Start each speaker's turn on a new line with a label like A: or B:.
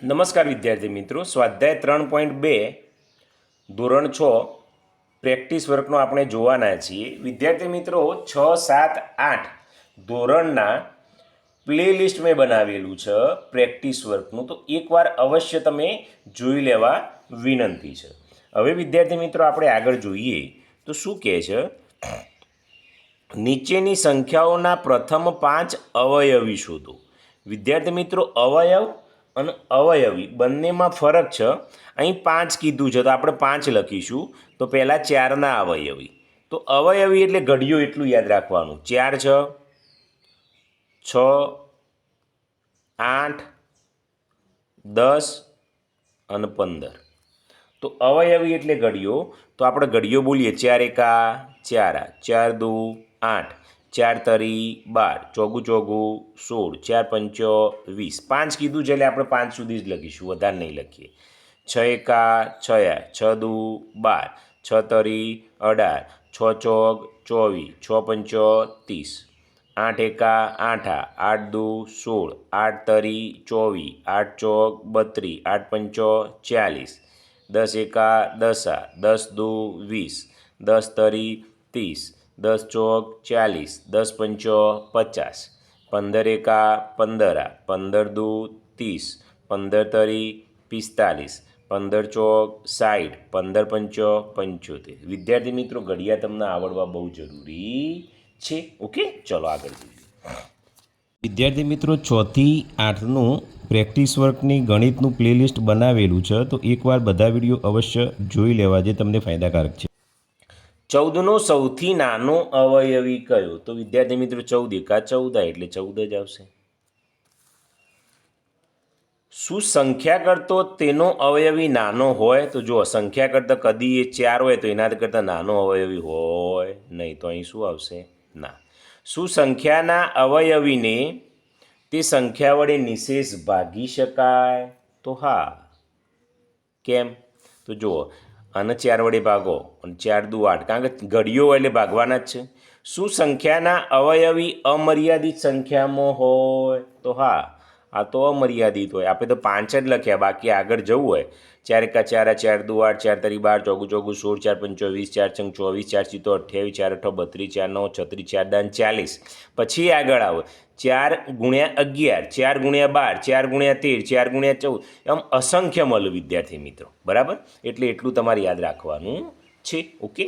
A: નમસ્કાર વિદ્યાર્થી મિત્રો, સ્વાધ્યાય 3.2 ધોરણ 6 પ્રેક્ટિસ વર્કનો આપણે જોવાના છીએ. વિદ્યાર્થી મિત્રો, 6, 7, 8 ધોરણના પ્લેલિસ્ટ મેં બનાવેલું છે પ્રેક્ટિસ વર્કનું, તો એકવાર અવશ્ય તમે જોઈ લેવા વિનંતી છે. હવે વિદ્યાર્થી મિત્રો, આપણે આગળ જોઈએ તો શું કહે છે, નીચેની સંખ્યાઓના પ્રથમ 5 અવયવી શોધો. વિદ્યાર્થી મિત્રો, અવયવ અને અવયવી બંનેમાં ફરક છે. અહીં 5 કીધું છે તો આપણે 5 લખીશું. તો પહેલાં 4ના અવયવી. તો અવયવી એટલે ઘડિયો, એટલું યાદ રાખવાનું. 4 છે, 6, 8, 10 અને 15. તો અવયવી એટલે ઘડિયો. તો આપણે ઘડિયો બોલીએ 4 એકા 4, 4 દુ 8, 4 તરી 12, ચોગું ચોગું 16, 4 પંચો 20. 5 કીધું છે એટલે આપણે 5 સુધી જ લખીશું, વધારે નહીં લખીએ. 6 એકા 6, 6 દુ 12, 6 તરી 18, 6 ચોગ 24, 6 પંચો 30, 8 એકા 8, 8 દુ 16, 8 તરી 24, 8 ચોગ 32, 8 પંચો 40, 10 એકા 10, 10 દુ 20, 10 તરી 30, 10 ચોક 40, 10 પંચો 50, 15 એકા 15, 15 દુ 30, 15 તરી 45, 15 ચોક 60, 15 પંચો 75. વિદ્યાર્થી મિત્રો, ઘડિયા તમને આવડવા બહુ જરૂરી છે. ઓકે, ચલો આગળ જોઈએ. વિદ્યાર્થી મિત્રો, 6 થી 8નું પ્રેક્ટિસ વર્કની ગણિતનું પ્લેલિસ્ટ બનાવેલું છે, તો એકવાર બધા વિડીયો અવશ્ય જોઈ લેવા, જે તમને ફાયદાકારક છે. 14નો સૌથી નાનો અવયવી કયો? તો વિદ્યાર્થી મિત્રો, 14 એકા 14 એટલે 14 જ આવશે. શું સંખ્યા કરતો તેનો અવયવી નાનો હોય? તો જો સંખ્યા કરતાં કદી એ 4 હોય તો એના કરતાં નાનો અવયવી હોય નહીં, તો અહીં શું આવશે? ના. શું સંખ્યાના અવયવીને તે સંખ્યા વડે નિશેષ ભાગી શકાય? તો હા. કેમ? તો જુઓ, અને 4 વડે ભાગો અને 4 દુ 8, કારણ કે ઘડિયો હોય એટલે ભાગવાના જ છે. શું સંખ્યાના અવયવી અમર્યાદિત સંખ્યામાં હોય? તો હા, આ તો અમર્યાદિત હોય. આપણે તો 5 જ લખ્યા, બાકી આગળ જવું હોય 4 એકા 4, 4 દુ 8, 4 તરી 12, ચોગું ચોગું 16, 4 પંચો 20, 4 છંગ 24, 4 ચીતો 28, 4 અઠો 32, 4 9 36, 4 દાન 40. પછી આગળ આવે 4 ગુણ્યા 11, 4 ગુણ્યા 12, 4 ગુણ્યા 13, 4 ગુણ્યા 14, એમ અસંખ્ય મળે વિદ્યાર્થી મિત્રો. બરાબર? એટલે એટલું તમારે યાદ રાખવાનું છે. ઓકે.